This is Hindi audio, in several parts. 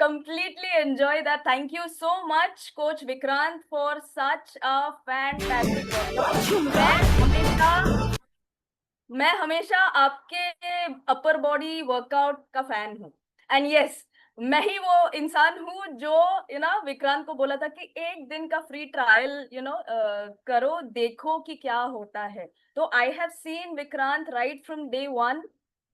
completely enjoy that. Thank you so much, Coach Vikrant, for such a fantastic workout. मैं हमेशा मैं हमेशा आपके अपर बॉडी वर्कआउट का फैन हूँ। एंड यस, मैं ही वो इंसान हूँ जो विक्रांत को बोला था कि एक दिन का फ्री ट्रायल करो, देखो कि क्या होता है। तो I have seen Vikrant right from day one,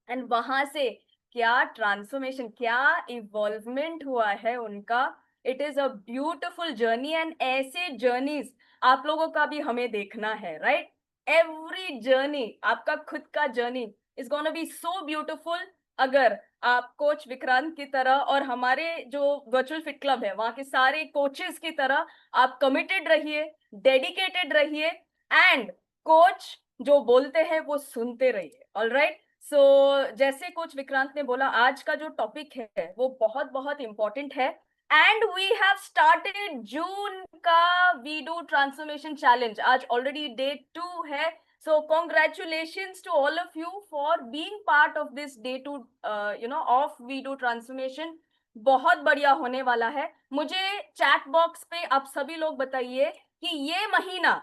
and वहां से क्या ट्रांसफॉर्मेशन, क्या इवॉल्वमेंट हुआ है उनका। It is a beautiful journey, and ऐसे जर्नीज आप लोगों का भी हमें देखना है, राइट? एवरी जर्नी, आपका खुद का journey is gonna be so beautiful अगर आप कोच विक्रांत की तरह और हमारे जो वर्चुअल फिट क्लब है वहां के सारे कोचेस की तरह आप कमिटेड रहिए, डेडिकेटेड रहिए, एंड कोच जो बोलते हैं वो सुनते रहिए। ऑलराइट, सो जैसे कोच विक्रांत ने बोला, आज का जो टॉपिक है वो बहुत बहुत इंपॉर्टेंट है। And we have started June का वी डू ट्रांसफॉर्मेशन चैलेंज। आज ऑलरेडी डे 2 है। So congratulations to all of you for being part of this day 2 of we do transformation. बहुत बढ़िया होने वाला है। मुझे चैट बॉक्स पे आप सभी लोग बताइए कि ये महीना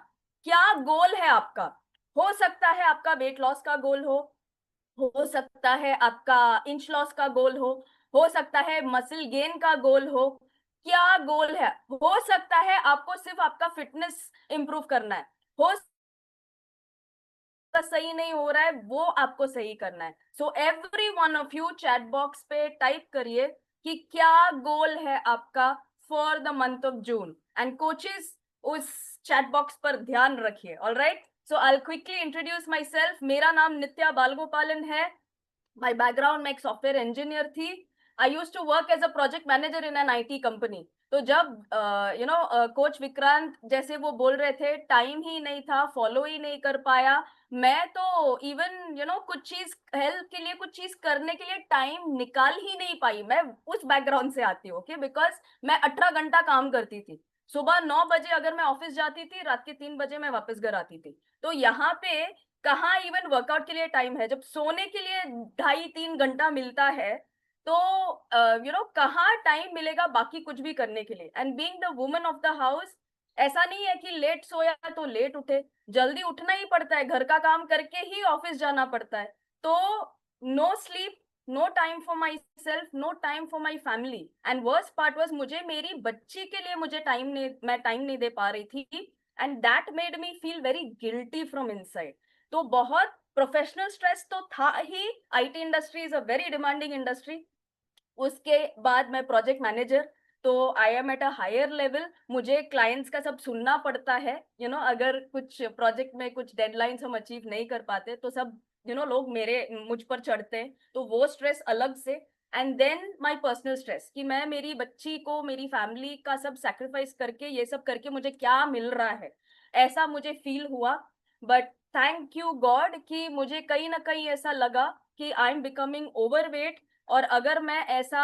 क्या गोल है आपका। हो सकता है आपका वेट लॉस का गोल हो सकता है आपका इंच लॉस का गोल हो सकता है मसल गेन का गोल हो। क्या गोल है? हो सकता है आपको सिर्फ आपका फिटनेस इंप्रूव करना है, हो सही नहीं हो रहा है वो आपको सही करना है। So every one of you chat box पे टाइप करिए कि क्या गोल है आपका for the month of June, and coaches उस चैट बॉक्स पर ध्यान रखिए। Alright, so I quickly introduce my self. मेरा नाम नित्या बालगोपालन है। माई बैकग्राउंड, मैं एक सॉफ्टवेयर इंजीनियर थी। I use to work as a project manager in an IT company. तो जब कोच विक्रांत जैसे वो बोल रहे थे, टाइम ही नहीं था, फॉलो ही नहीं कर पाया। मैं तो इवन कुछ चीज हेल्प के लिए, कुछ चीज करने के लिए टाइम निकाल ही नहीं पाई। मैं उस बैकग्राउंड से आती हूँ, ओके, बिकॉज मैं 18 घंटा काम करती थी। सुबह 9 बजे अगर मैं ऑफिस जाती थी, रात के 3 बजे मैं वापस घर आती थी। तो यहाँ पे कहाँ इवन वर्कआउट के लिए टाइम है, जब सोने के लिए 2.5-3 घंटा मिलता है। तो कहाँ टाइम मिलेगा बाकी कुछ भी करने के लिए। And being the woman of the house, ऐसा नहीं है कि लेट सोया तो लेट उठे, जल्दी उठना ही पड़ता है, घर का काम करके ही ऑफिस जाना पड़ता है। तो no sleep, no time for myself, no time for my family, and worst part was मुझे मेरी बच्ची के लिए मैं टाइम नहीं दे पा रही थी। And that made me feel very guilty from inside. तो बहुत प्रोफेशनल स्ट्रेस तो था ही। IT industry is a very demanding industry. उसके बाद मैं प्रोजेक्ट मैनेजर, तो I am at a higher level. मुझे क्लाइंट्स का सब सुनना पड़ता है। अगर कुछ प्रोजेक्ट में कुछ डेडलाइंस हम अचीव नहीं कर पाते तो सब लोग मुझ पर चढ़ते हैं, तो वो स्ट्रेस अलग से। And then my personal stress कि मैं मेरी बच्ची को, मेरी फैमिली का सब सैक्रिफाइस करके, ये सब करके मुझे क्या मिल रहा है, ऐसा मुझे फील हुआ। बट थैंक यू गॉड कि मुझे कहीं ना कहीं ऐसा लगा कि आई एम बिकमिंग ओवरवेट, और अगर मैं ऐसा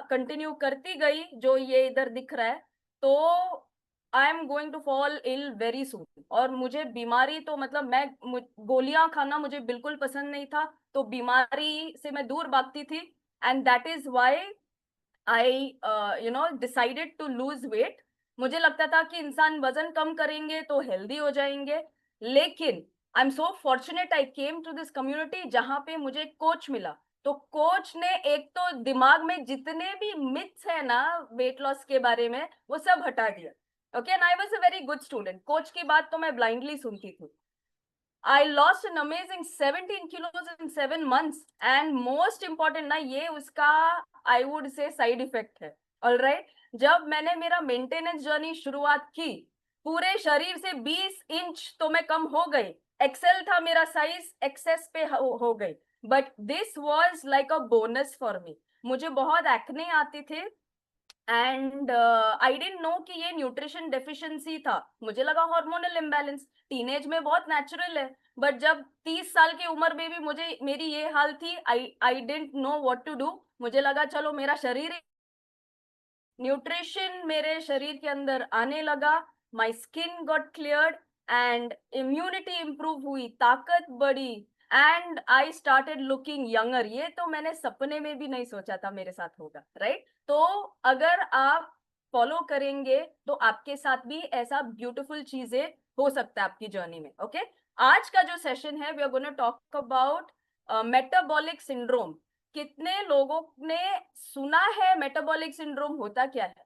कंटिन्यू करती गई जो ये इधर दिख रहा है, तो I am going to fall ill very soon. और मुझे बीमारी तो मतलब गोलियां खाना मुझे बिल्कुल पसंद नहीं था, तो बीमारी से मैं दूर भागती थी। And that is why I decided to lose weight. मुझे लगता था कि इंसान वजन कम करेंगे तो हेल्दी हो जाएंगे, लेकिन I am so fortunate I came to this community जहां पे मुझे कोच मिला। तो कोच ने एक तो दिमाग में जितने भी मिथ्स है ना वेट लॉस के बारे में, वो सब हटा दिया। Okay, and I was a very good student. Coach की बात तो मैं ब्लाइंडली सुनती थी। I lost an amazing 17 kilos in 7 months, and most important ना, ये उसका I would say side effect है। ऑलराइट, जब मैंने मेरा मेंटेनेंस जर्नी शुरुआत की, पूरे शरीर से 20 इंच तो मैं कम हो गई। एक्सेल था मेरा साइज, एक्सेस पे हो गई। But this was like a bonus for me. मुझे बहुत एक्ने आती थे, एंड आई डेंट नो कि ये न्यूट्रिशन डेफिशिएंसी था। मुझे लगा हार्मोनल इम्बैलेंस, टीनेज में बहुत नेचुरल है। बट जब 30 साल की उम्र में भी मुझे मेरी ये हाल थी, I don't know what to do. मुझे लगा चलो मेरा शरीर, न्यूट्रिशन मेरे शरीर के अंदर आने लगा। My skin got cleared, and immunity improve हुई, ताकत बढ़ी, and I started looking younger. ये तो मैंने सपने में भी नहीं सोचा था मेरे साथ होगा, राइट? तो अगर आप फॉलो करेंगे तो आपके साथ भी ऐसा ब्यूटीफुल चीजें हो सकता है आपकी जर्नी में। ओके, आज का जो सेशन है, we are gonna talk about metabolic syndrome. कितने लोगों ने सुना है मेटाबॉलिक सिंड्रोम होता क्या है?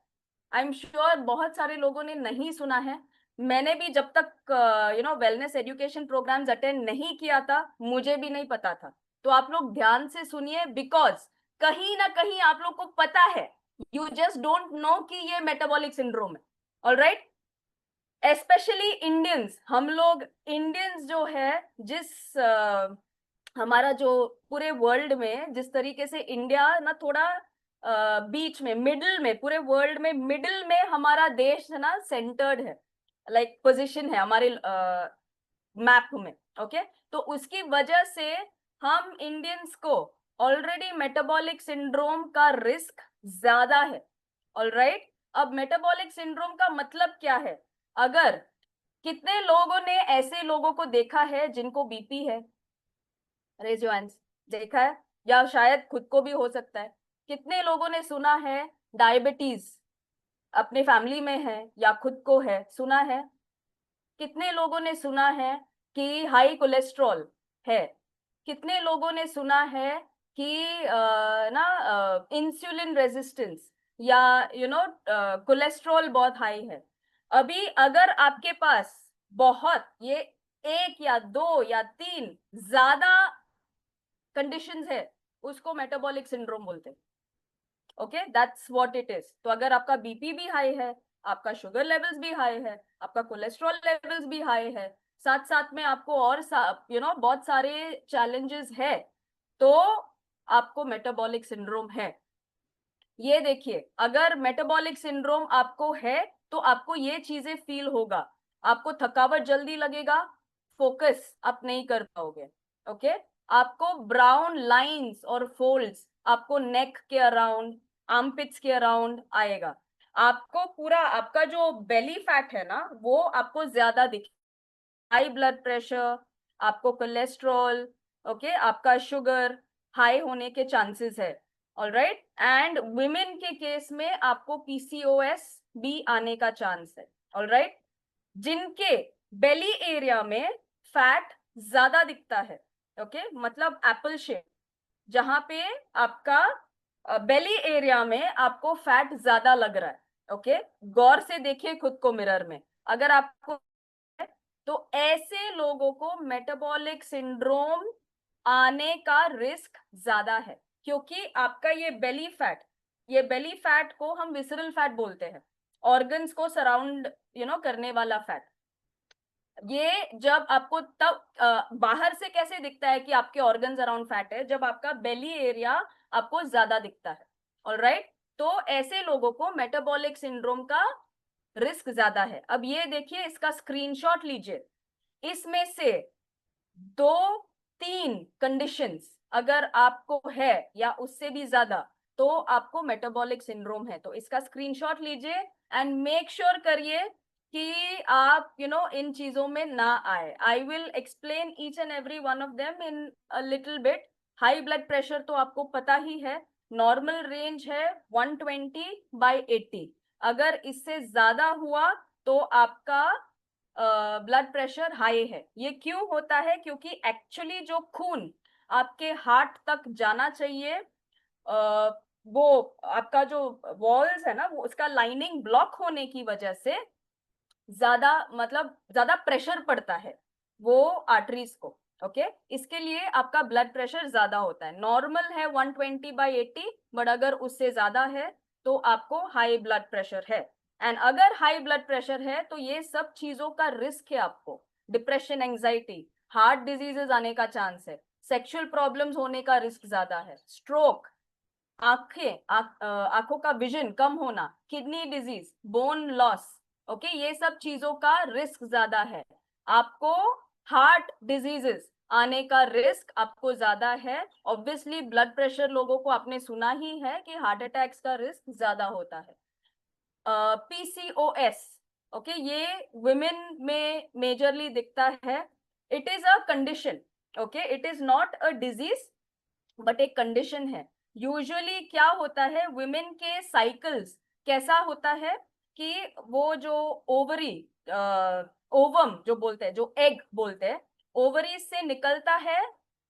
आई एम श्योर बहुत सारे लोगों ने नहीं सुना है। मैंने भी जब तक वेलनेस एजुकेशन प्रोग्राम्स अटेंड नहीं किया था, मुझे भी नहीं पता था। तो आप लोग ध्यान से सुनिए, बिकॉज कहीं ना कहीं आप लोग को पता है, यू जस्ट डोंट नो कि ये मेटाबॉलिक सिंड्रोम है। ऑलराइट, स्पेशली इंडियंस, हम लोग इंडियंस जो है, जिस हमारा जो पूरे वर्ल्ड में जिस तरीके से इंडिया ना थोड़ा बीच में, मिडिल में, पूरे वर्ल्ड में मिडिल में हमारा देश है ना, सेंटर्ड है, लाइक पोजीशन है हमारे मैप में। ओके, तो उसकी वजह से हम इंडियंस को ऑलरेडी मेटाबॉलिक सिंड्रोम का रिस्क ज्यादा है। ऑलराइट, अब मेटाबॉलिक सिंड्रोम का मतलब क्या है? अगर कितने लोगों ने ऐसे लोगों को देखा है जिनको बीपी है? Raise your hands. देखा है, या शायद खुद को भी हो सकता है। कितने लोगों ने सुना है डायबिटीज अपने फैमिली में है या खुद को है? सुना है। कितने लोगों ने सुना है कि हाई कोलेस्ट्रॉल है? कितने लोगों ने सुना है कि इंसुलिन रेजिस्टेंस या कोलेस्ट्रॉल बहुत हाई है? अभी अगर आपके पास बहुत ये एक या दो या तीन ज्यादा कंडीशंस है, उसको मेटाबॉलिक सिंड्रोम बोलते हैं। Okay, that's what it is. तो अगर आपका बीपी भी हाई है, आपका शुगर लेवल्स भी हाई है, आपका कोलेस्ट्रॉल लेवल्स भी हाई है, साथ साथ में आपको और बहुत सारे चैलेंजेस है, तो आपको मेटाबॉलिक सिंड्रोम है। ये देखिए, अगर मेटाबॉलिक सिंड्रोम आपको है तो आपको ये चीजें फील होगा। आपको थकावट जल्दी लगेगा, फोकस आप नहीं कर पाओगे। ओके, आपको ब्राउन लाइंस और फोल्ड्स आपको नेक के अराउंड, आर्मपिट्स के अराउंड आएगा। आपको पूरा आपका जो बेली फैट है ना, वो आपको ज्यादा दिखे। हाई ब्लड प्रेशर, आपको कोलेस्ट्रॉल, ओके, आपका शुगर हाई होने के चांसेस है। ऑलराइट, एंड वुमेन के केस में आपको पीसीओएस भी आने का चांस है। ऑलराइट, जिनके बेली एरिया में फैट ज्यादा दिखता है, ओके, मतलब एप्पल शेप, जहां पे आपका बेली एरिया में आपको फैट ज्यादा लग रहा है। ओके, गौर से देखिए खुद को मिरर में, अगर आपको, तो ऐसे लोगों को मेटाबॉलिक सिंड्रोम आने का रिस्क ज्यादा है, क्योंकि आपका ये बेली फैट को हम विसरल फैट बोलते हैं, ऑर्गन्स को सराउंड करने वाला फैट। ये जब आपको तब बाहर से कैसे दिखता है कि आपके ऑर्गन्स अराउंड फैट है? जब आपका बेली एरिया आपको ज्यादा दिखता है। ऑलराइट, तो ऐसे लोगों को मेटाबॉलिक सिंड्रोम का रिस्क ज्यादा है। अब ये देखिए, इसका स्क्रीनशॉट लीजिए। इसमें से दो तीन कंडीशंस अगर आपको है या उससे भी ज्यादा, तो आपको मेटाबॉलिक सिंड्रोम है। तो इसका स्क्रीनशॉट लीजिए एंड मेक श्योर करिए कि आप इन चीजों में ना आए। I will explain each and every one of them in a little bit. High blood pressure तो आपको पता ही है, नॉर्मल रेंज है 120/80। अगर इससे ज्यादा हुआ तो आपका ब्लड प्रेशर हाई है। ये क्यों होता है? क्योंकि एक्चुअली जो खून आपके हार्ट तक जाना चाहिए, वो आपका जो वॉल्स है ना, वो उसका लाइनिंग ब्लॉक होने की वजह से ज्यादा, मतलब ज्यादा प्रेशर पड़ता है वो आर्टरीज को। ओके, इसके लिए आपका ब्लड प्रेशर ज्यादा होता है। नॉर्मल है 120/80, बट अगर उससे ज्यादा है तो आपको हाई ब्लड प्रेशर है। एंड अगर हाई ब्लड प्रेशर है तो ये सब चीजों का रिस्क है आपको। डिप्रेशन, एंजाइटी, हार्ट डिजीजेस आने का चांस है, सेक्सुअल प्रॉब्लम्स होने का रिस्क ज्यादा है, स्ट्रोक, आंखों का विजन कम होना, kidney disease, bone loss, okay, ये सब चीजों का रिस्क ज्यादा है। आपको हार्ट डिजीजेस आने का रिस्क आपको ज्यादा है। ऑब्वियसली ब्लड प्रेशर लोगों को आपने सुना ही है कि हार्ट अटैक्स का रिस्क ज्यादा होता है। पीसीओएस, ओके, ये वुमेन में मेजरली दिखता है। It is a condition okay, it is not a disease but एक कंडीशन है। यूजुअली क्या होता है, वुमेन के साइकिल्स कैसा होता है कि वो जो ओवरी, ओवम जो बोलते हैं, जो एग बोलते हैं, ओवरी से निकलता है,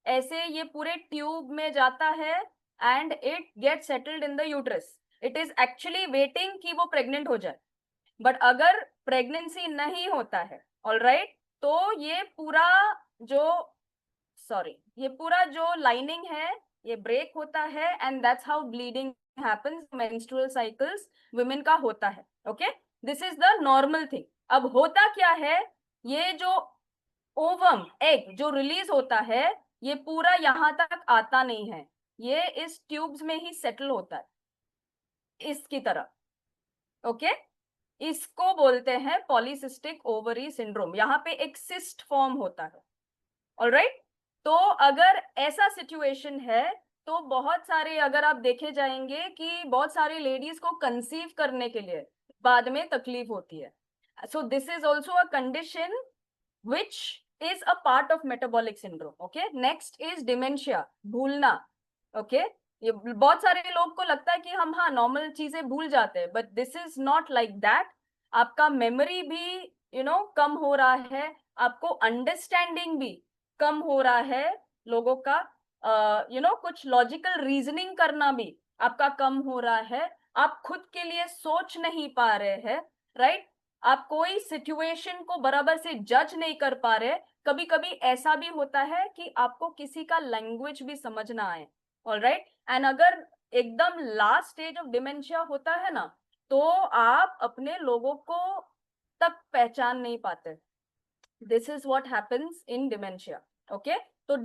ऐसे ये पूरे ट्यूब में जाता है and it get settled in the uterus. It is actually waiting कि वो प्रेग्नेंट हो जाए। बट अगर प्रेगनेंसी नहीं होता है, ऑलराइट, तो ये पूरा जो, सॉरी, ये पूरा जो लाइनिंग है ये ब्रेक होता है and that's how bleeding happens. Menstrual cycles women का होता है। Okay, this is the normal thing. अब होता क्या है, ये जो ओवम एग जो रिलीज होता है, ये पूरा यहां तक आता नहीं है, ये इस ट्यूब्स में ही सेटल होता है इसकी तरह। ओके, इसको बोलते हैं पॉलीसिस्टिक ओवरी सिंड्रोम। यहाँ पे एक सिस्ट फॉर्म होता है। ऑलराइट, तो अगर ऐसा सिचुएशन है तो बहुत सारे, अगर आप देखे जाएंगे कि बहुत सारी लेडीज को कंसीव करने के लिए बाद में तकलीफ होती है। सो this is also a condition which is a part of metabolic syndrome. Okay, next is dementia, भूलना। okay, ये बहुत सारे लोग को लगता है कि हम हाँ नॉर्मल चीजें भूल जाते हैं, but this is not like that. आपका मेमोरी भी कम हो रहा है, आपको अंडरस्टैंडिंग भी कम हो रहा है लोगों का, कुछ लॉजिकल रीजनिंग करना भी आपका कम हो रहा है, आप खुद के लिए सोच नहीं पा रहे हैं, राइट? आप कोई सिचुएशन को बराबर से जज नहीं कर पा रहे। कभी कभी ऐसा भी होता है कि आपको किसी का लैंग्वेज भी समझ ना आए। ऑलराइट, एंड अगर एकदम लास्ट स्टेज ऑफ डिमेंशिया होता है ना, तो आप अपने लोगों को तक पहचान नहीं पाते। This is what happens in dementia. Okay, तो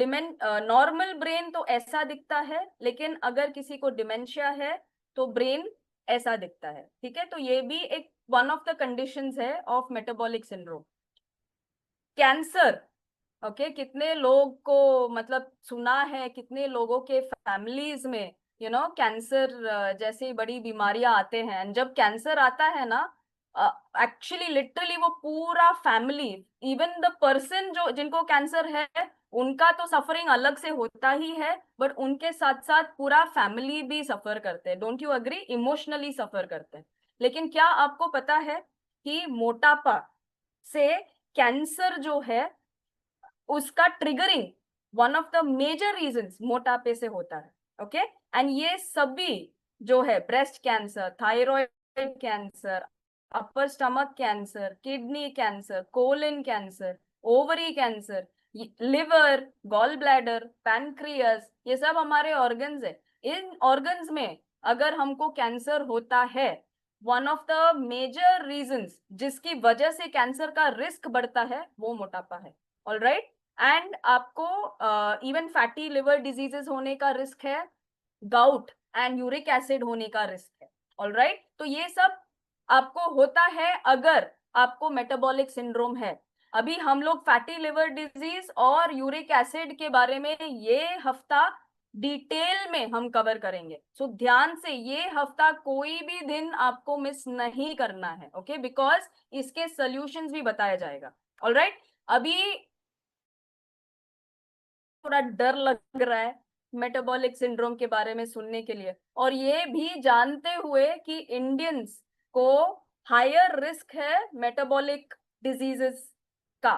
नॉर्मल ब्रेन तो ऐसा दिखता है, लेकिन अगर किसी को डिमेंशिया है तो ब्रेन ऐसा दिखता है। ठीक है, तो ये भी एक वन ऑफ द कंडीशंस है of metabolic syndrome. Cancer, okay, कितने लोग को मतलब सुना है, कितने लोगों के फैमिलीज में कैंसर जैसी बड़ी बीमारियां आते हैं। And जब कैंसर आता है ना, एक्चुअली लिटरली वो पूरा फैमिली, इवन द पर्सन जो जिनको कैंसर है, उनका तो सफरिंग अलग से होता ही है, बट उनके साथ साथ पूरा फैमिली भी सफर करते हैं। Don't you agree? इमोशनली सफर करते हैं। लेकिन क्या आपको पता है कि मोटापा से कैंसर जो है उसका triggering, one of the major reasons मोटापे से होता है। ओके, एंड ये सभी जो है, breast cancer, thyroid cancer, upper stomach cancer, kidney cancer, colon cancer, ovary cancer, liver, gall bladder, pancreas, ये सब हमारे ऑर्गन्स है। इन ऑर्गन्स में अगर हमको कैंसर होता है, one of the major reasons जिसकी वजह से कैंसर का रिस्क बढ़ता है वो मोटापा है। ऑलराइट, एंड आपको इवन फैटी लिवर डिजीजेस होने का रिस्क है, गाउट एंड यूरिक एसिड होने का रिस्क है। ऑलराइट, तो ये सब आपको होता है अगर आपको मेटाबॉलिक सिंड्रोम है। अभी हम लोग फैटी लिवर डिजीज और यूरिक एसिड के बारे में ये हफ्ता डिटेल में हम कवर करेंगे। सो ध्यान से ये हफ्ता कोई भी दिन आपको मिस नहीं करना है। ओके, बिकॉज इसके सॉल्यूशंस भी बताया जाएगा। ऑलराइट, अभी थोड़ा डर लग रहा है मेटाबॉलिक सिंड्रोम के बारे में सुनने के लिए, और ये भी जानते हुए कि इंडियंस को हायर रिस्क है मेटाबॉलिक डिजीजेस का।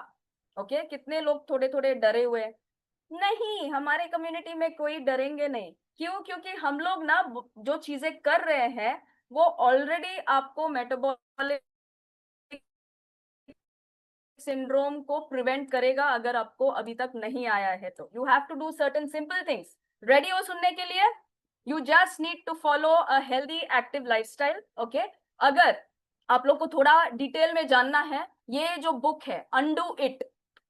ओके, कितने लोग थोड़े थोड़े डरे हुए हैं। नहीं, हमारे कम्युनिटी में कोई डरेंगे नहीं। क्यों? क्योंकि हम लोग ना जो चीजें कर रहे हैं वो ऑलरेडी आपको मेटाबॉलिक सिंड्रोम को प्रिवेंट करेगा। अगर आपको अभी तक नहीं आया है तो you have to do certain simple things. Ready हो सुनने के लिए? You just need to follow a healthy active lifestyle. Okay, अगर आप लोग को थोड़ा डिटेल में जानना है, ये जो बुक है अनडू इट,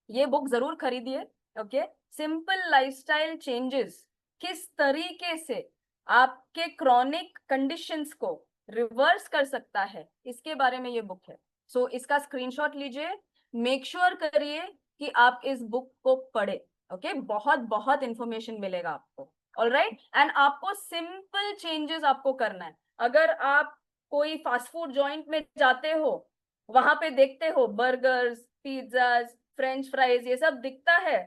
ये बुक जरूर खरीदिए। ओके, सिंपल लाइफस्टाइल चेंजेस किस तरीके से आपके क्रॉनिक कंडीशंस को रिवर्स कर सकता है, इसके बारे में ये बुक है। सो इसका स्क्रीनशॉट लीजिए, मेक श्योर करिए कि आप इस बुक को पढ़े। ओके, बहुत बहुत इंफॉर्मेशन मिलेगा आपको। ऑलराइट, एंड आपको सिंपल चेंजेस आपको करना है। अगर आप कोई फास्ट फूड जॉइंट में जाते हो, वहां पे देखते हो बर्गर्स, पिज्जाज, फ्रेंच फ्राइज, ये सब दिखता है,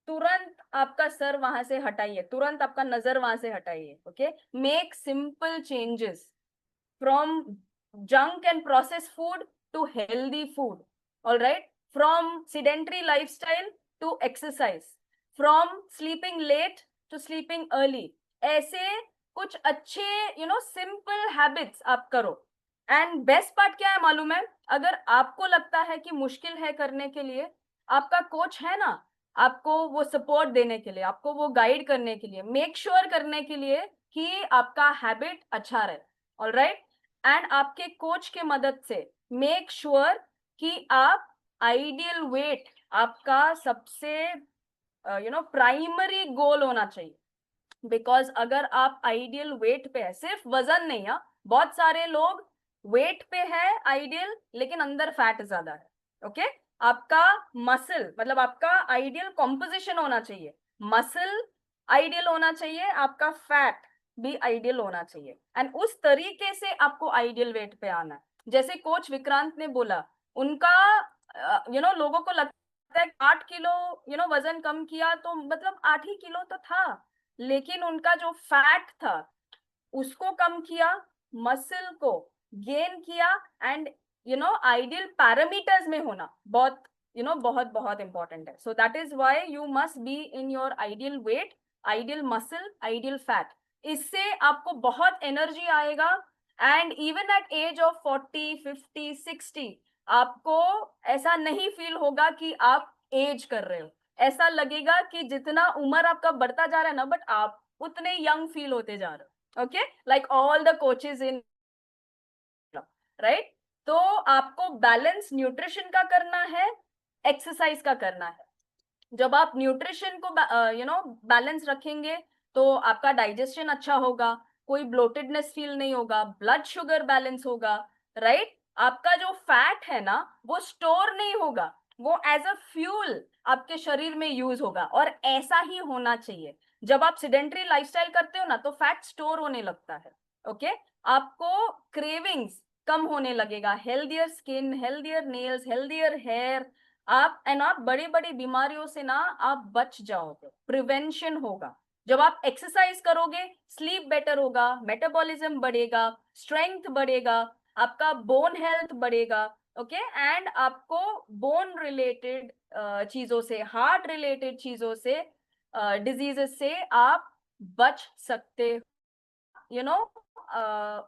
तुरंत आपका सर वहां से हटाइए, तुरंत आपका नजर वहां से हटाइए. Okay, make simple changes from junk and processed food to healthy food. All right, from sedentary lifestyle to exercise, from sleeping late to sleeping early. ऐसे कुछ अच्छे सिंपल हैबिट्स आप करो. एंड बेस्ट पार्ट क्या है मालूम है, अगर आपको लगता है कि मुश्किल है करने के लिए, आपका कोच है ना, आपको वो सपोर्ट देने के लिए, आपको वो गाइड करने के लिए, मेक श्योर करने के लिए कि आपका हैबिट अच्छा रहे. ऑल राइट, एंड आपके कोच के मदद से मेक श्योर कि आप आइडियल वेट, आपका सबसे प्राइमरी गोल होना चाहिए. बिकॉज अगर आप आइडियल वेट पे है, सिर्फ वजन नहीं है, बहुत सारे लोग वेट पे है आइडियल लेकिन अंदर फैट ज्यादा है. ओके, आपका मसल मतलब आपका आइडियल कॉम्पोजिशन होना चाहिए, मसल आइडियल होना चाहिए, आपका फैट भी आइडियल होना चाहिए. एंड उस तरीके से आपको आइडियल वेट पे आना है. जैसे कोच विक्रांत ने बोला, उनका लोगों को लगता है 8 किलो वजन कम किया तो मतलब 8 ही किलो तो था, लेकिन उनका जो फैट था उसको कम किया, मसल को गेन किया, एंड आइडियल पैरामीटर्स में होना बहुत बहुत बहुत इंपॉर्टेंट है. So that is why you must be in your ideal weight, ideal muscle, ideal fat. इससे आपको बहुत एनर्जी आएगा. And even at age of 40, 50, 60 आपको ऐसा नहीं फील होगा कि आप एज कर रहे हो. ऐसा लगेगा कि जितना उम्र आपका बढ़ता जा रहा है ना, बट आप उतने यंग फील होते जा रहे हो. Okay, like all the coaches in, right. तो आपको बैलेंस न्यूट्रिशन का करना है, एक्सरसाइज का करना है. जब आप न्यूट्रिशन को बैलेंस रखेंगे तो आपका डाइजेशन अच्छा होगा, कोई ब्लोटेडनेस फील नहीं होगा, ब्लड शुगर बैलेंस होगा, राइट. आपका जो फैट है ना वो स्टोर नहीं होगा, वो एज अ फ्यूल आपके शरीर में यूज होगा. और ऐसा ही होना चाहिए. जब आप सिडेंटरी लाइफस्टाइल करते हो ना तो फैट स्टोर होने लगता है. ओके, आपको क्रेविंग्स कम होने लगेगा, healthier skin, healthier nails, healthier hair, आप बड़ी बड़ी बीमारियों से ना आप बच जाओगे, प्रिवेंशन होगा. जब आप एक्सरसाइज करोगे स्लीप बेटर होगा, मेटाबॉलिज्म बढ़ेगा, स्ट्रेंथ बढ़ेगा, आपका बोन हेल्थ बढ़ेगा. ओके, एंड आपको बोन रिलेटेड चीजों से, हार्ट रिलेटेड चीजों से, डिजीजेस से आप बच सकते. यू नो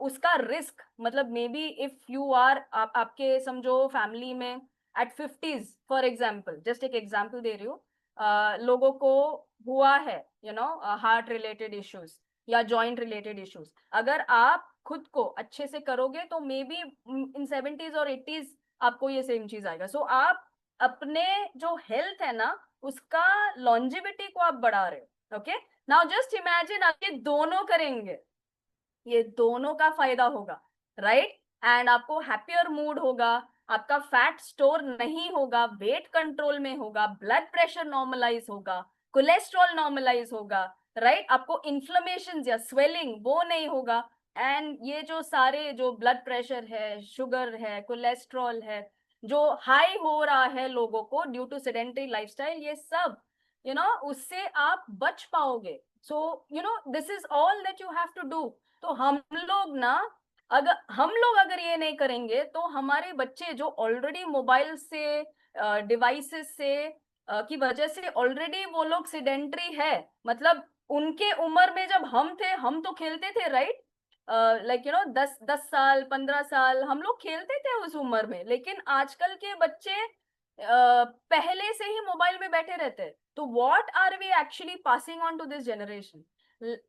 उसका रिस्क मतलब maybe if you are, आपके समझो फैमिली में at 50s for example, just एक एग्जाम्पल दे रही हूँ, लोगों को हुआ है हार्ट रिलेटेड इश्यूज या जॉइंट रिलेटेड इश्यूज. अगर आप खुद को अच्छे से करोगे तो मे बी इन 70s और 80s आपको ये सेम चीज आएगा. सो आप अपने जो हेल्थ है ना उसका लॉन्जिविटी को आप बढ़ा रहे हो. ओके, नाउ जस्ट इमेजिन आप ये दोनों करेंगे, ये दोनों का फायदा होगा, राइट. एंड आपको हैप्पियर मूड होगा, आपका फैट स्टोर नहीं होगा, वेट कंट्रोल में होगा, ब्लड प्रेशर नॉर्मलाइज होगा, कोलेस्ट्रॉल नॉर्मलाइज होगा, राइट. आपको इन्फ्लेमेशन या स्वेलिंग वो नहीं होगा. एंड ये जो सारे जो ब्लड प्रेशर है, शुगर है, कोलेस्ट्रॉल है, जो हाई हो रहा है लोगों को ड्यू टू सेडेंटरी लाइफस्टाइल, ये सब उससे आप बच पाओगे. So this is all that you have to do. तो हम लोग अगर ये नहीं करेंगे तो हमारे बच्चे जो ऑलरेडी मोबाइल से, डिवाइसेस से की वजह से ऑलरेडी वो लोग सिडेंटरी है, मतलब उनके उम्र में जब हम थे हम तो खेलते थे, राइट. लाइक 10 10 साल 15 साल हम लोग खेलते थे उस उम्र में, लेकिन आजकल के बच्चे पहले से ही मोबाइल में बैठे रहते हैं. तो what are we actually passing on to this generation?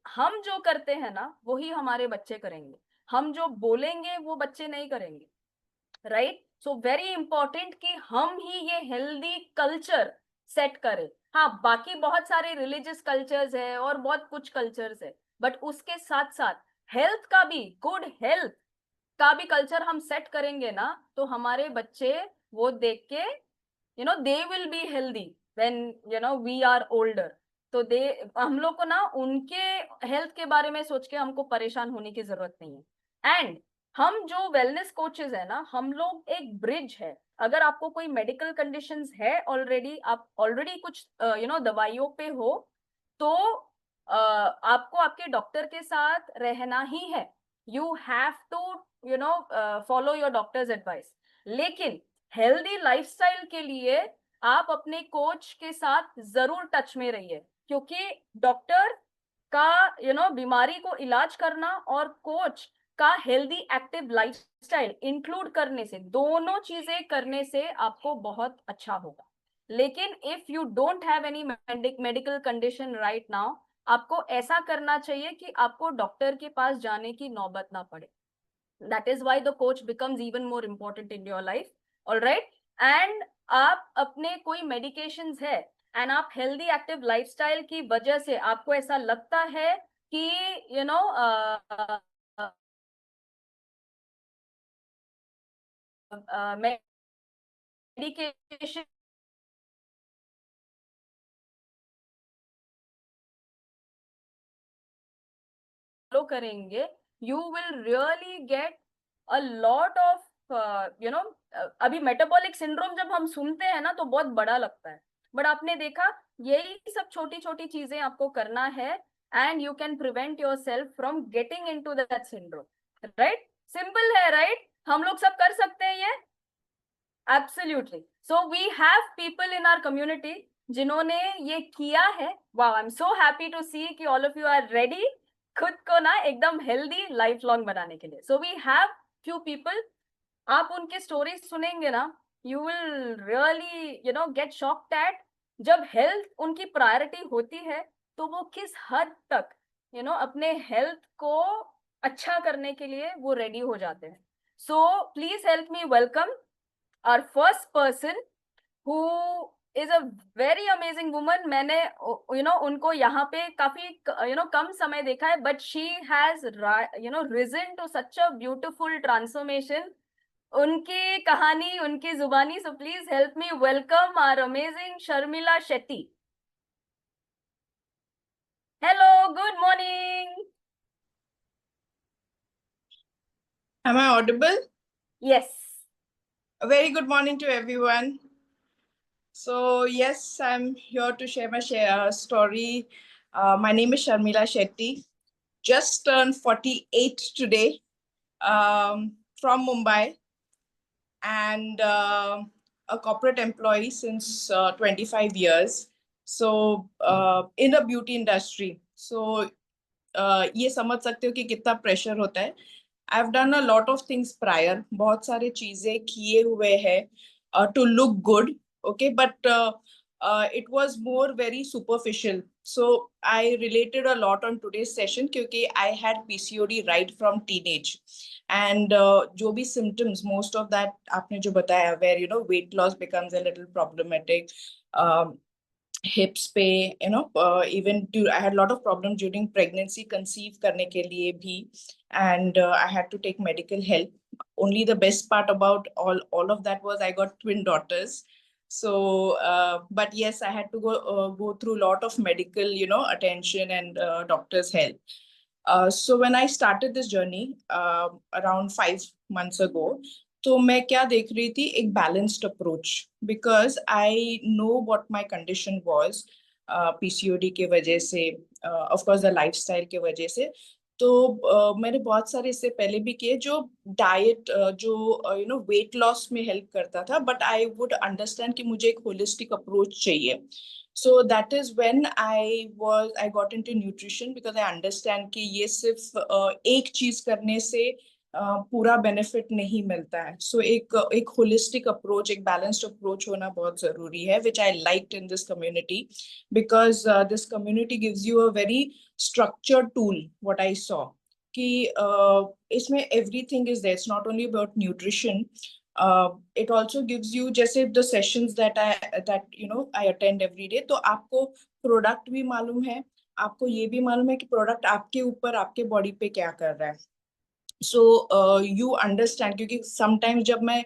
हम जो करते हैं ना वही हमारे बच्चे करेंगे, हम जो बोलेंगे वो बच्चे नहीं करेंगे, राइट. सो वेरी इंपॉर्टेंट कि हम ही ये हेल्दी कल्चर सेट करें. हाँ, बाकी बहुत सारे रिलीजियस कल्चर्स है और बहुत कुछ कल्चर्स है, बट उसके साथ साथ हेल्थ का भी, गुड हेल्थ का भी कल्चर हम सेट करेंगे ना तो हमारे बच्चे वो देख के they will be healthy when we are older. तो दे हम लोग को ना उनके हेल्थ के बारे में सोच के हमको परेशान होने की जरूरत नहीं है. एंड हम जो वेलनेस कोचेस है ना, हम लोग एक ब्रिज है. अगर आपको कोई मेडिकल कंडीशंस है ऑलरेडी, आप ऑलरेडी कुछ दवाइयों पे हो, तो आपको आपके डॉक्टर के साथ रहना ही है. You have to follow your doctor's advice. लेकिन हेल्दी लाइफस्टाइल के लिए आप अपने कोच के साथ जरूर टच में रहिए, क्योंकि डॉक्टर का बीमारी को इलाज करना और कोच का हेल्दी एक्टिव लाइफस्टाइल इंक्लूड करने से, दोनों चीजें करने से आपको बहुत अच्छा होगा. लेकिन if you don't have any medical condition right now, आपको ऐसा करना चाहिए कि आपको डॉक्टर के पास जाने की नौबत ना पड़े. That is why the coach becomes even more important in your life. All right. And आप अपने कोई medications है and आप healthy active lifestyle की वजह से आपको ऐसा लगता है कि medication follow करेंगे, you will really get a lot of अभी मेटाबॉलिक सिंड्रोम जब हम सुनते हैं ना तो बहुत बड़ा लगता है, बट आपने देखा यही सब छोटी छोटी चीजें आपको करना है and you can prevent yourself from getting into that syndrome. Right? Simple है, राइट? हम लोग सब कर सकते हैं ये. Absolutely. So we have people in our community जिन्होंने ये किया है. Wow, I am so happy to see कि all of you are ready खुद को ना एकदम हेल्दी लाइफ लॉन्ग बनाने के लिए. So we have few people. आप उनके स्टोरीज सुनेंगे ना, you will really get shocked at जब हेल्थ उनकी प्रायोरिटी होती है तो वो किस हद तक अपने हेल्थ को अच्छा करने के लिए वो रेडी हो जाते हैं. So please help me welcome our first person who is a very amazing woman. मैंने उनको यहाँ पे काफी कम समय देखा है, but she has risen to such a beautiful transformation. उनकी कहानी उनकी जुबानी. So please help me welcome our amazing Sharmila Shetty. Hello, good morning. Am I audible? Yes. A very good morning to everyone. So yes, I'm here to share my story. My name is Sharmila Shetty. Just turned 48 today, from Mumbai, and a corporate employee since 25 years. So in the beauty industry. So ये समझ सकते हो कि कितना प्रेशर होता है. I've done a lot of things prior. बहुत सारे चीजें किए हुए हैं to look good, okay, but it was more very superficial. So I related a lot on today's session क्योंकि I had PCOD right from teenage, and जो भी symptoms, most of that आपने जो बताया, where weight loss becomes a little problematic. हिप्स पे even I had a lot of problems during pregnancy, conceive करने के लिए भी, and I had to take medical help. Only the best part about all of that was I got twin daughters. So but yes, I had to go through a lot of medical attention and doctor's help. So when I started this journey around 5 months ago, तो मैं क्या देख रही थी, एक balanced approach, because I know what my condition was, PCOD के वजह से, ऑफ कोर्स द लाइफस्टाइल के वजह से. तो मैंने बहुत सारे इससे पहले भी किए जो डाइट जो वेट लॉस में हेल्प करता था, बट आई वुड अंडरस्टैंड कि मुझे एक होलिस्टिक अप्रोच चाहिए. So that is when I got into nutrition, because I understand कि ये सिर्फ एक चीज करने से पूरा बेनिफिट नहीं मिलता है. सो एक होलिस्टिक अप्रोच, एक बैलेंस्ड अप्रोच होना बहुत जरूरी है, which I liked in this community, because this community gives you a very structured tool. What I saw कि इसमें everything is there. It's not only about nutrition. It also gives you, जैसे the sessions that I attend every day, तो आपको प्रोडक्ट भी मालूम है, आपको ये भी मालूम है कि प्रोडक्ट आपके ऊपर, आपके बॉडी पे क्या कर रहा है. सो यू अंडरस्टैंड, क्योंकि समटाइम्स जब मैं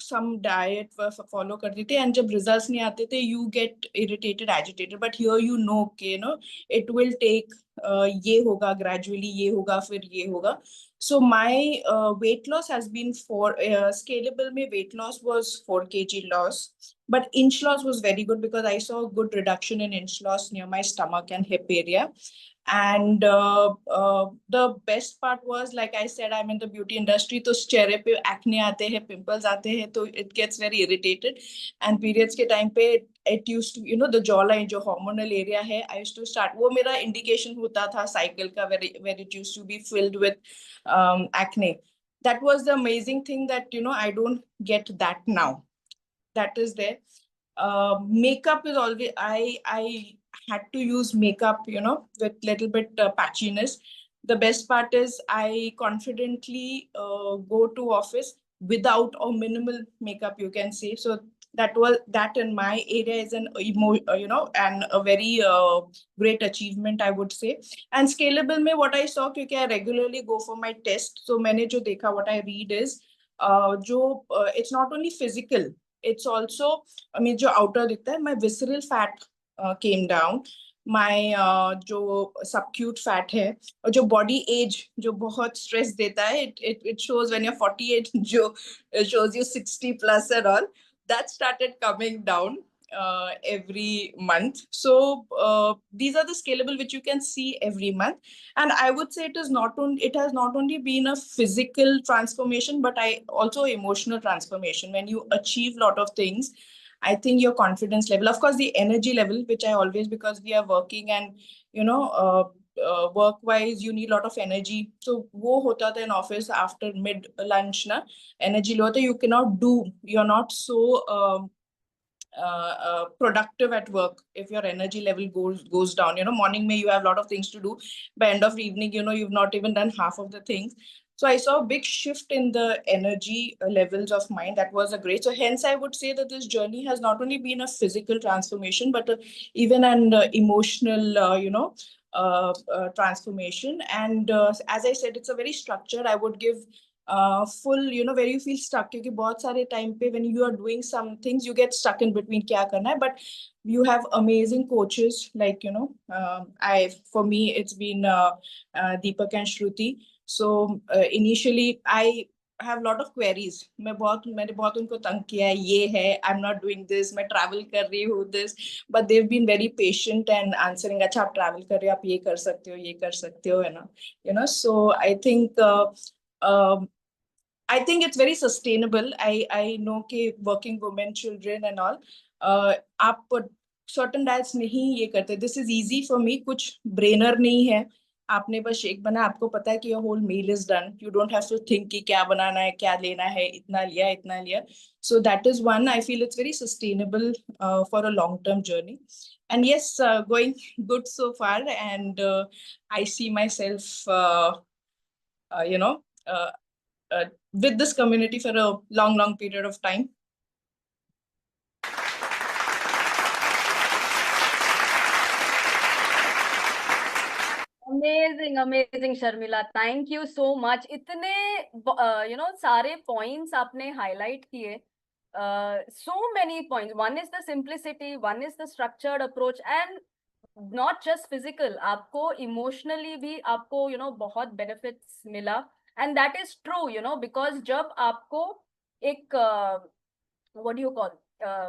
some diet follow करते थे, and जब results नहीं आते थे, you get irritated, agitated. But here okay, it will take ये होगा gradually, ये होगा फिर ये होगा. So my weight loss has been for scalable. में weight loss was 4 kg loss, but inch loss was very good because I saw a good reduction in inch loss near my stomach and hip area. And the best part was, like I said, I'm in the beauty industry, तो चेहरे पे acne आते हैं, pimples आते हैं, तो it gets very irritated. And periods के time पे it used to, the jawline जो hormonal area है, I used to start, वो मेरा indication होता था cycle का, where it used to be filled with acne. That was the amazing thing that, I don't get that now. That is there. Makeup is always, I had to use makeup, with little bit patchiness. The best part is I confidently go to office without or minimal makeup, you can say. So that in my area is an and a very great achievement, I would say. And scalable में what I saw, क्योंकि I regularly go for my test, so मैंने जो देखा, what I read is it's not only physical, it's also, जो outer दिखता है, my visceral fat came down. My जो subcute fat है, और जो body age जो बहुत stress देता है, it shows when you're 48, जो shows you 60 plus and all, that started coming down every month. So these are the scalable which you can see every month. And I would say it has not only been a physical transformation, but also emotional transformation. When you achieve a lot of things, I think your confidence level, of course, the energy level, which I always, because we are working and, work-wise, you need a lot of energy. So wo hota tha in office after mid-lunch, energy low, you cannot do, you're not so productive at work if your energy level goes down. Morning may you have a lot of things to do. By end of evening, you've not even done half of the things. So I saw a big shift in the energy levels of mine. That was a great. So hence I would say that this journey has not only been a physical transformation, but even an emotional, transformation. And as I said, it's a very structured. I would give full, where you feel stuck. क्योंकि बहुत सारे time पे when you are doing some things, you get stuck in between क्या करना है. But you have amazing coaches like, for me, it's been Deepak and Shruti. So initially I have a lot of queries. मैंने बहुत उनको तंग किया है, ये है, I'm not doing this, मैं travel कर रही हूँ this, but they've been very patient and answering, अच्छा आप travel कर रहे हो, आप ये कर सकते हो, है ना, so I think it's very sustainable. I know कि working women, children and all, आप certain diets नहीं ये करते. This is easy for me. कुछ brainer नहीं है. आपने बस शेक बना, आपको पता है कि your whole meal is done. You don't have to think कि क्या बनाना है, क्या लेना है, इतना लिया. So that is one. I feel it's very sustainable for a long-term journey. And yes, going good so far. And I see myself, with this community for a long period of time. Amazing Sharmila, thank you so much. इतने सारे points आपने highlight किए. So many points. One is the simplicity, one is the structured approach, and not just physical. आपको emotionally भी आपको बहुत benefits मिला. And that is true, because जब आपको एक what do you call,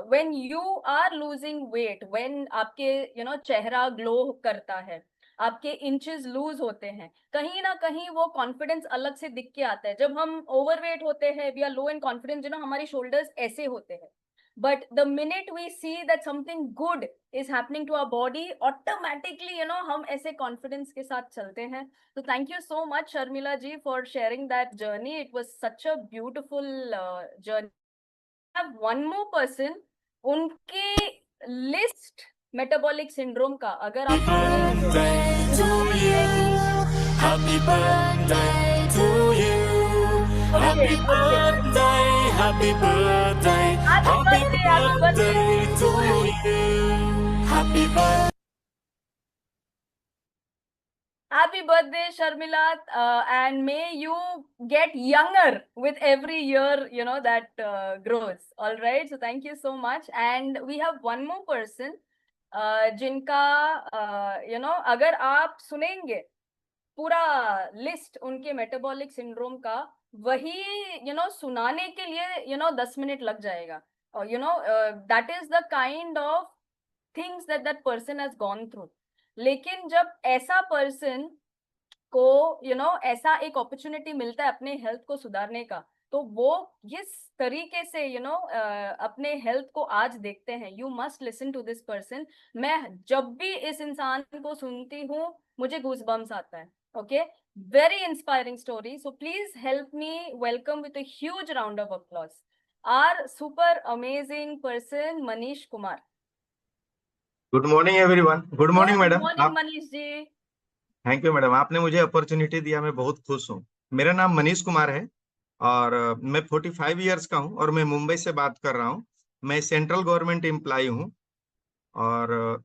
when you are losing weight, when आपके चेहरा glow करता है, आपके इंचेस लूज होते हैं, कहीं ना कहीं वो कॉन्फिडेंस अलग से दिख के आता है. जब हम ओवरवेट होते हैं, we are low in confidence, हमारी शोल्डर्स ऐसे होते हैं. But the minute we see that something good is happening to our body, automatically, हम ऐसे confidence के साथ चलते हैं. So thank you so much, Sharmila ji, for sharing that journey. It was such a beautiful journey. I have one more person, उनके list metabolic syndrome का, अगर आप Happy birthday to you. Happy birthday, happy birthday, happy birthday to you. Happy birthday. Happy birthday, Sharmila, and may you get younger with every year, that grows. All right. So thank you so much. And we have one more person, जिनका, अगर आप सुनेंगे पूरा लिस्ट उनके मेटाबॉलिक सिंड्रोम का, वही सुनाने के लिए 10 मिनट लग जाएगा. और that is the kind of things that that person has gone through. लेकिन जब ऐसा पर्सन को ऐसा एक अपॉर्चुनिटी मिलता है अपने हेल्थ को सुधारने का, तो वो किस तरीके से अपने हेल्थ को आज देखते हैं. You must listen to this person. मैं जब भी इस इंसान को सुनती हूँ मुझे गूज बम्स आता है. Okay, very inspiring story. So please help me welcome with a huge round of applause our super amazing person, Manish Kumar. Good morning everyone. Good morning good madam. Morning Manish ji. Thank you madam, आपने मुझे अपॉर्चुनिटी दिया, मैं बहुत खुश हूँ. मेरा नाम मनीष कुमार है और मैं 45 इयर्स का हूँ और मैं मुंबई से बात कर रहा हूँ. मैं सेंट्रल गवर्नमेंट एम्प्लॉय हूँ और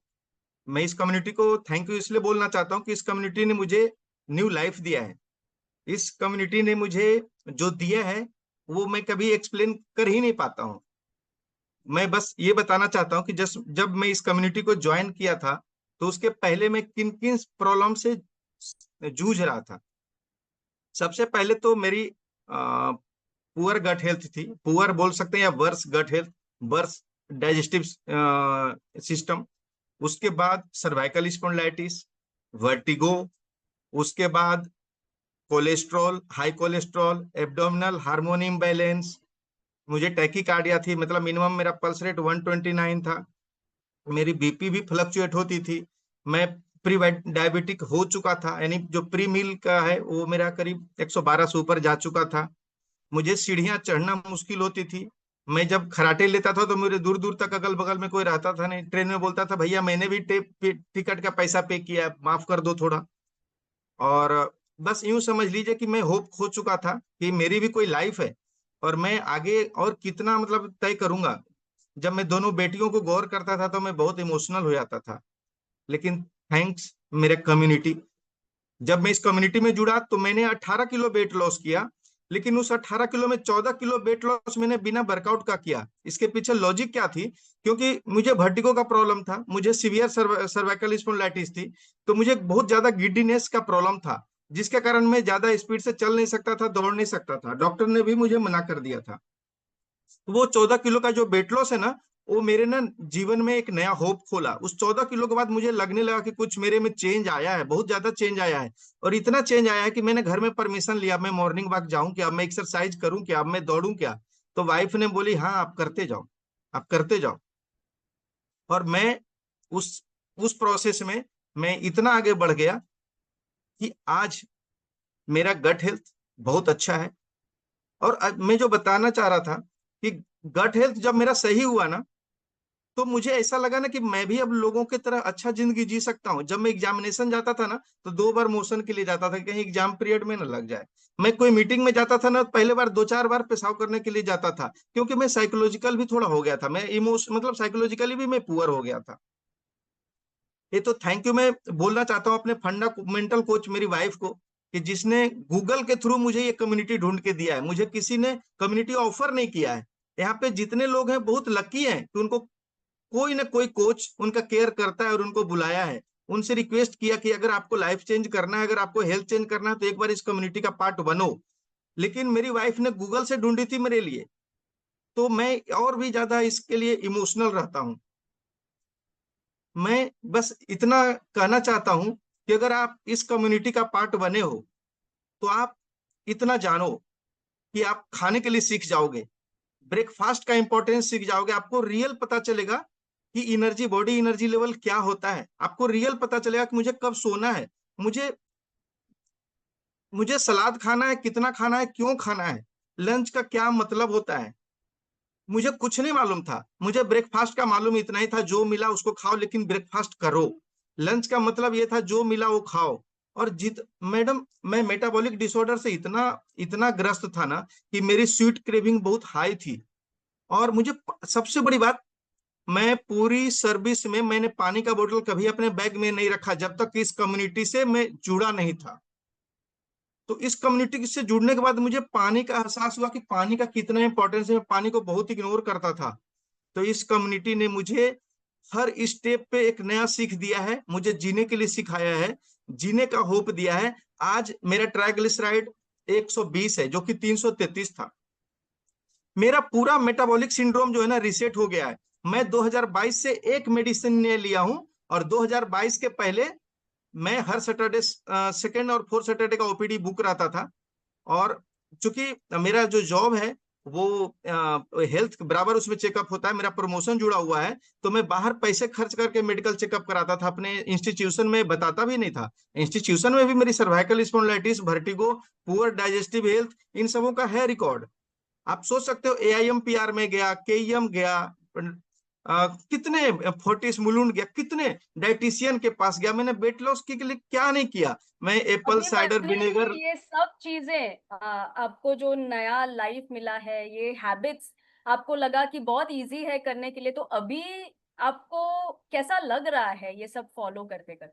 मैं इस कम्युनिटी को थैंक यू इसलिए बोलना चाहता हूँ कि इस कम्युनिटी ने मुझे न्यू लाइफ दिया है. इस कम्युनिटी ने मुझे जो दिया है वो मैं कभी एक्सप्लेन कर ही नहीं पाता हूँ. मैं बस ये बताना चाहता हूँ कि जब मैं इस कम्युनिटी को ज्वाइन किया था तो उसके पहले मैं किन किन प्रॉब्लम से जूझ रहा था. सबसे पहले तो मेरी पुअर गट हेल्थ थी. पुअर बोल सकते हैं या worse gut health, worse digestive system. उसके बाद सर्वाइकल स्पॉन्डिलाइटिस, वर्टिगो. उसके बाद cholesterol, high cholesterol, abdominal hormone imbalance. मुझे टैकीकार्डिया थी, मतलब मिनिमम मेरा पल्स रेट 129 था. मेरी बीपी भी फ्लक्चुएट होती थी. मैं प्री डायबिटिक हो चुका था, यानी जो प्री मील का है वो मेरा करीब 112 से ऊपर जा चुका था. मुझे सीढ़ियां चढ़ना मुश्किल होती थी. मैं जब खराटे लेता था तो मेरे दूर दूर तक अगल बगल में कोई रहता था नहीं. ट्रेन में बोलता था भैया मैंने भी टिकट का पैसा पे किया, माफ कर दो थोड़ा. और बस यूं समझ लीजिए कि मैं होप खो चुका था कि मेरी भी कोई लाइफ है और मैं आगे और कितना मतलब तय करूंगा. जब मैं दोनों बेटियों को गौर करता था तो मैं बहुत इमोशनल हो जाता था. लेकिन थैंक्स मेरे कम्युनिटी, जब मैं इस कम्युनिटी में जुड़ा तो मैंने 18 किलो वेट लॉस किया. लेकिन उस 18 किलो में 14 किलो वेट लॉस मैंने बिना वर्कआउट का किया. इसके पीछे लॉजिक क्या थी? क्योंकि मुझे वर्टिगो का प्रॉब्लम था, मुझे सीवियर सर्वाइकल स्पॉन्डिलाइटिस थी, तो मुझे बहुत ज्यादा गिड्डीनेस का प्रॉब्लम था, जिसके कारण मैं ज्यादा स्पीड से चल नहीं सकता था, दौड़ नहीं सकता था. डॉक्टर ने भी मुझे मना कर दिया था. तो वो 14 किलो का जो वेट लॉस है ना, वो मेरे ना जीवन में एक नया होप खोला. उस 14 किलो के बाद मुझे लगने लगा कि कुछ मेरे में चेंज आया है, बहुत ज्यादा चेंज आया है. और इतना चेंज आया है कि मैंने घर में परमिशन लिया, मैं मॉर्निंग वॉक जाऊं क्या, मैं एक्सरसाइज करूं क्या, मैं दौड़ूं क्या. तो वाइफ ने बोली हाँ आप करते जाओ, आप करते जाओ. और मैं उस प्रोसेस में मैं इतना आगे बढ़ गया कि आज मेरा गट हेल्थ बहुत अच्छा है. और मैं जो बताना चाह रहा था कि गट हेल्थ जब मेरा सही हुआ ना, तो मुझे ऐसा लगा ना कि मैं भी अब लोगों की तरह अच्छा जिंदगी जी सकता हूँ. जब मैं एग्जामिनेशन जाता था ना तो 2 बार मोशन के लिए जाता था, कहीं एग्जाम पीरियड में ना लग जाए. मैं कोई मीटिंग में जाता था ना, पहले बार 2-4 बार पेशाब करने के लिए जाता था, क्योंकि मैं साइकोलॉजिकल भी थोड़ा हो गया था. मैं इमोशन मतलब साइकोलॉजिकली भी मैं पुअर हो गया था. ये तो थैंक यू मैं बोलना चाहता हूँ अपने फंडामेंटल कोच मेरी वाइफ को, कि जिसने गूगल के थ्रू मुझे ये कम्युनिटी ढूंढ के दिया है. मुझे किसी ने कम्युनिटी ऑफर नहीं किया है. यहाँ पे जितने लोग हैं बहुत लकी हैं कि उनको कोई ना कोई कोच उनका केयर करता है और उनको बुलाया है. उनसे रिक्वेस्ट किया कि अगर आपको लाइफ चेंज करना है, अगर आपको हेल्थ चेंज करना है, तो एक बार इस कम्युनिटी का पार्ट बनो. लेकिन मेरी वाइफ ने गूगल से ढूंढी थी मेरे लिए, तो मैं और भी ज्यादा इसके लिए इमोशनल रहता हूँ. मैं बस इतना कहना चाहता हूं कि अगर आप इस कम्युनिटी का पार्ट बने हो तो आप इतना जानो कि आप खाने के लिए सीख जाओगे, ब्रेकफास्ट का इंपॉर्टेंस सीख जाओगे. आपको रियल पता चलेगा कि एनर्जी, बॉडी एनर्जी लेवल क्या होता है. आपको रियल पता चलेगा कि मुझे कब सोना है, मुझे मुझे सलाद खाना है, कितना खाना है, क्यों खाना है, लंच का क्या मतलब होता है. मुझे कुछ नहीं मालूम था. मुझे ब्रेकफास्ट का मालूम इतना ही था, जो मिला उसको खाओ लेकिन ब्रेकफास्ट करो. लंच का मतलब ये था जो मिला वो खाओ. और मैडम मैं मेटाबॉलिक डिसऑर्डर से इतना इतना ग्रस्त था ना कि मेरी स्वीट क्रेविंग बहुत हाई थी. और मुझे सबसे बड़ी बात, मैं पूरी सर्विस में मैंने पानी का बोतल कभी अपने बैग में नहीं रखा जब तक इस कम्युनिटी से मैं जुड़ा नहीं था। तो इस कम्युनिटी से जुड़ने के बाद मुझे पानी का एहसास हुआ कि पानी का कितना इंपॉर्टेंस है। मैं पानी को बहुत इग्नोर करता था। तो इस कम्युनिटी ने मुझे हर स्टेप पे एक नया सीख दिया है, मुझे जीने के लिए सिखाया है, जीने का होप दिया है। आज मेरा ट्राइग्लिसराइड 120 है जो कि 333 था। मेरा पूरा मेटाबॉलिक सिंड्रोम जो है ना रिसेट हो गया है। मैं 2022 से एक मेडिसिन ने लिया हूं और 2022 के पहले मैं हर सैटरडे सेकेंड और फोर्थ सैटरडे का ओपीडी बुक रहता था। और चूंकि मेरा जो जॉब है वो हेल्थ बराबर उसमें चेकअप होता है, मेरा प्रमोशन जुड़ा हुआ है, तो मैं बाहर पैसे खर्च करके मेडिकल चेकअप कराता था। अपने इंस्टीट्यूशन में बताता भी नहीं था। इंस्टीट्यूशन में भी मेरी cervical spondylitis, vertigo, poor digestive health, इन सबों का है रिकॉर्ड। आप सोच सकते हो AIMPR में गया, KEM गया, कितने फोर्टिस मुलुंड गया, कितने डाइटिशियन के पास गया। मैंने वेट लॉस के लिए क्या नहीं किया। मैं एप्पल अभी साइडर भले विनेगर। ही ये सब चीजें आपको जो नया लाइफ मिला है, ये हैबिट्स आपको लगा कि बहुत इजी है करने के लिए, तो अभी आपको कैसा लग रहा है ये सब फॉलो करते करते?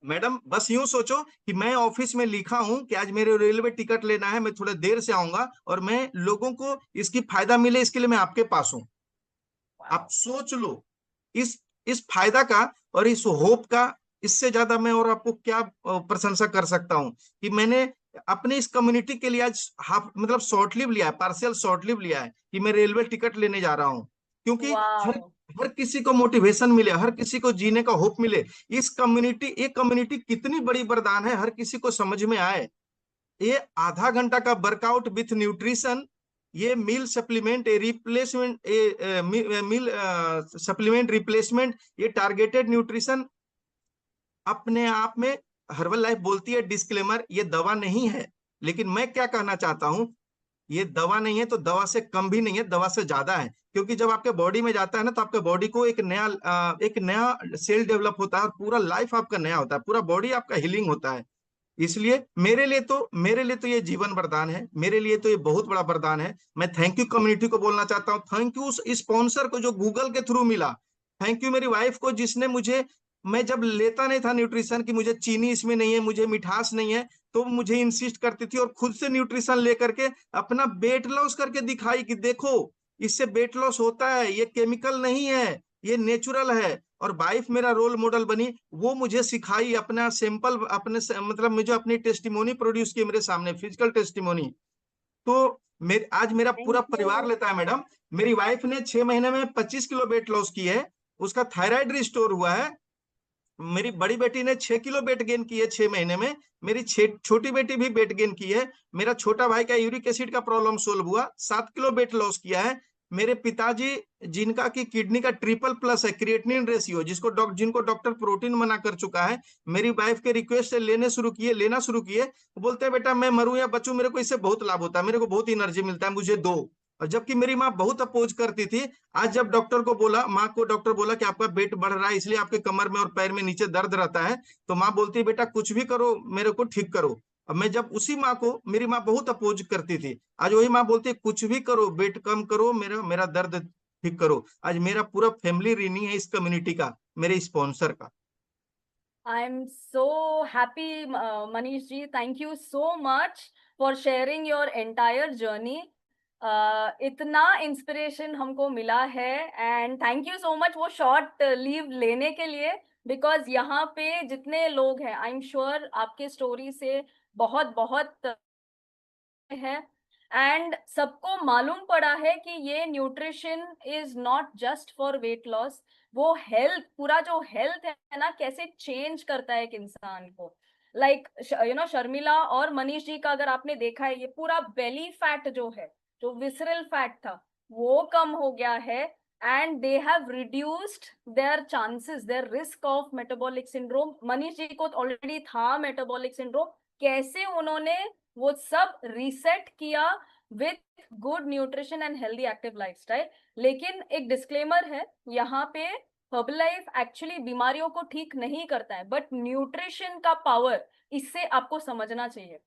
मैडम बस यूं सोचो कि मैं ऑफिस में लिखा हूं कि आज मेरे रेलवे टिकट लेना है, मैं थोड़ा देर से आऊंगा और मैं लोगों को इसकी फायदा मिले इसके लिए मैं आपके पास हूं। आप सोच लो इस फायदा का और इस होप का, इससे ज्यादा मैं और आपको क्या प्रशंसा कर सकता हूं कि मैंने अपने इस कम्युनिटी के लिए आज हाफ मतलब शॉर्ट लीव लिया है, पार्शियल शॉर्ट लीव लिया है कि मैं रेलवे टिकट लेने जा रहा हूं। क्योंकि हर वाह। हर किसी को मोटिवेशन मिले, हर किसी को जीने का होप मिले। इस कम्युनिटी एक कम्युनिटी कितनी बड़ी वरदान है, हर किसी को समझ में आए। ये आधा घंटा का वर्कआउट विथ न्यूट्रिशन, ये मील सप्लीमेंट, ये रिप्लेसमेंट, मील सप्लीमेंट रिप्लेसमेंट, ये टारगेटेड न्यूट्रिशन अपने आप में। हर्बल लाइफ बोलती है डिस्क्लेमर, ये दवा नहीं है। लेकिन मैं क्या कहना चाहता हूं, ये दवा नहीं है तो दवा से कम भी नहीं है, दवा से ज्यादा है। क्योंकि जब आपके बॉडी में जाता है ना तो आपके बॉडी को एक नया सेल डेवलप होता है और पूरा लाइफ आपका नया होता है, पूरा बॉडी आपका हीलिंग होता है। इसलिए मेरे लिए तो ये जीवन वरदान है, मेरे लिए तो ये बहुत बड़ा वरदान है। मैं थैंक यू कम्युनिटी को बोलना चाहता हूँ, थैंक यू उस स्पॉन्सर को जो गूगल के थ्रू मिला, थैंक यू मेरी वाइफ को जिसने मुझे, मैं जब लेता नहीं था न्यूट्रिशन कि मुझे चीनी इसमें नहीं है, मुझे मिठास नहीं है, तो मुझे इंसिस्ट करती थी और खुद से न्यूट्रिशन लेकर के अपना वेट लॉस करके दिखाई कि देखो इससे वेट लॉस होता है, ये केमिकल नहीं है, ये नेचुरल है। और वाइफ मेरा रोल मॉडल बनी, वो मुझे सिखाई, अपना सैंपल मतलब मुझे अपनी टेस्टिमोनी प्रोड्यूस की मेरे सामने, फिजिकल टेस्टिमोनी। तो मेरे आज मेरा पूरा थैंक परिवार यू। लेता है मैडम। मेरी वाइफ ने 6 महीने में 25 किलो वेट लॉस की है, उसका थायराइड रिस्टोर हुआ है। मेरी बड़ी बेटी ने 6 किलो वेट गेन की है 6 महीने में। मेरी छोटी बेटी भी वेट गेन की है। मेरा छोटा भाई का यूरिक एसिड का प्रॉब्लम सोल्व हुआ, 7 किलो वेट लॉस किया है। मेरे पिताजी जिनका की किडनी का ट्रिपल प्लस है क्रिएटिनिन रेशियो, जिनको डॉक्टर प्रोटीन मना कर चुका है, मेरी वाइफ के रिक्वेस्ट से लेना शुरू किए। बोलते हैं बेटा मैं मरूं या बचूं, मेरे को इससे बहुत लाभ होता है, मेरे को बहुत एनर्जी मिलता है, मुझे दो। और जबकि मेरी माँ बहुत अपोज करती थी। आज जब माँ को डॉक्टर बोला कि आपका वेट बढ़ रहा है इसलिए आपके कमर में और पैर में नीचे दर्द रहता है, तो माँ बोलती है बेटा कुछ भी करो मेरे को ठीक करो। अब मैं जब उसी माँ को, मेरी माँ बहुत अपोज करती थी, आज वही माँ बोलती है कुछ भी करो, वेट कम करो, मेरा मेरा दर्द ठीक करो। आज मेरा पूरा फैमिली ऋणी है इस कम्युनिटी का, मेरे स्पॉन्सर का। I am so happy Manish ji, thank you so much for sharing your entire journey. इतना इंस्पिरेशन हमको मिला है and thank you so much वो शॉर्ट लीव लेने के लिए, बिकॉज यहाँ पे जितने लोग हैं आई एम श्योर आपके स्टोरी से बहुत बहुत है एंड सबको मालूम पड़ा है कि ये nutrition is not just for weight loss, वो हेल्थ, पूरा जो हेल्थ है ना कैसे चेंज करता है एक इंसान को। लाइक शर्मिला और मनीष जी का अगर आपने देखा है, ये पूरा बेली फैट जो है, जो विसरल फैट था, वो कम हो गया है and they have reduced their chances, their risk of metabolic syndrome. Manish ji को ऑलरेडी था मेटाबॉलिक सिंड्रोम, कैसे उन्होंने वो सब रीसेट किया with good nutrition and healthy active lifestyle. लेकिन एक डिस्क्लेमर है यहाँ पे, हर्बलाइफ एक्चुअली बीमारियों को ठीक नहीं करता है, बट न्यूट्रिशन का पावर इससे आपको समझना चाहिए।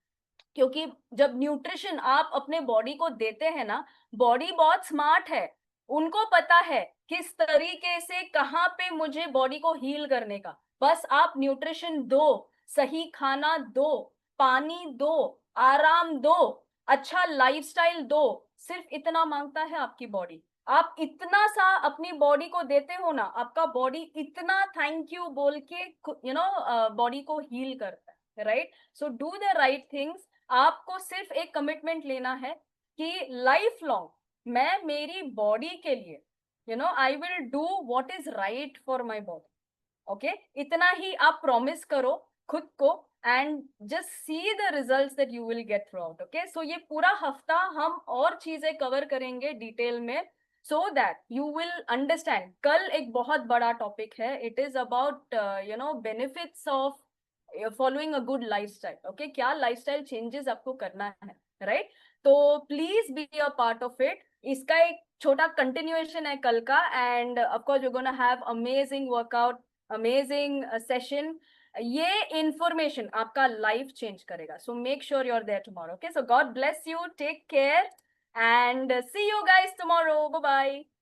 क्योंकि जब न्यूट्रिशन आप अपने बॉडी को देते हैं ना, बॉडी बहुत स्मार्ट है, उनको पता है किस तरीके से कहाँ पे मुझे बॉडी को हील करने का। बस आप न्यूट्रिशन दो, सही खाना दो, पानी दो, आराम दो, अच्छा लाइफस्टाइल दो, सिर्फ इतना मांगता है आपकी बॉडी। आप इतना सा अपनी बॉडी को देते हो ना, आपका बॉडी इतना थैंक यू बोल के बॉडी को हील करता है, right? So do the right things. आपको सिर्फ एक कमिटमेंट लेना है कि लाइफ लॉन्ग मैं मेरी बॉडी के लिए I will do what is right for my body. Okay, इतना ही आप प्रॉमिस करो खुद को and just see the results that you will get throughout. Okay, so ये पूरा हफ्ता हम और चीजें कवर करेंगे डिटेल में so that you will understand। कल एक बहुत बड़ा टॉपिक है, it is about benefits of following a good lifestyle। okay, क्या lifestyle changes आपको करना है, right? तो please be a part of it। इसका एक छोटा continuation है कल का, and of course you're gonna have amazing workout, amazing session। ये information आपका life change करेगा, so make sure you're there tomorrow। okay, so God bless you, take care and see you guys tomorrow। Bye bye।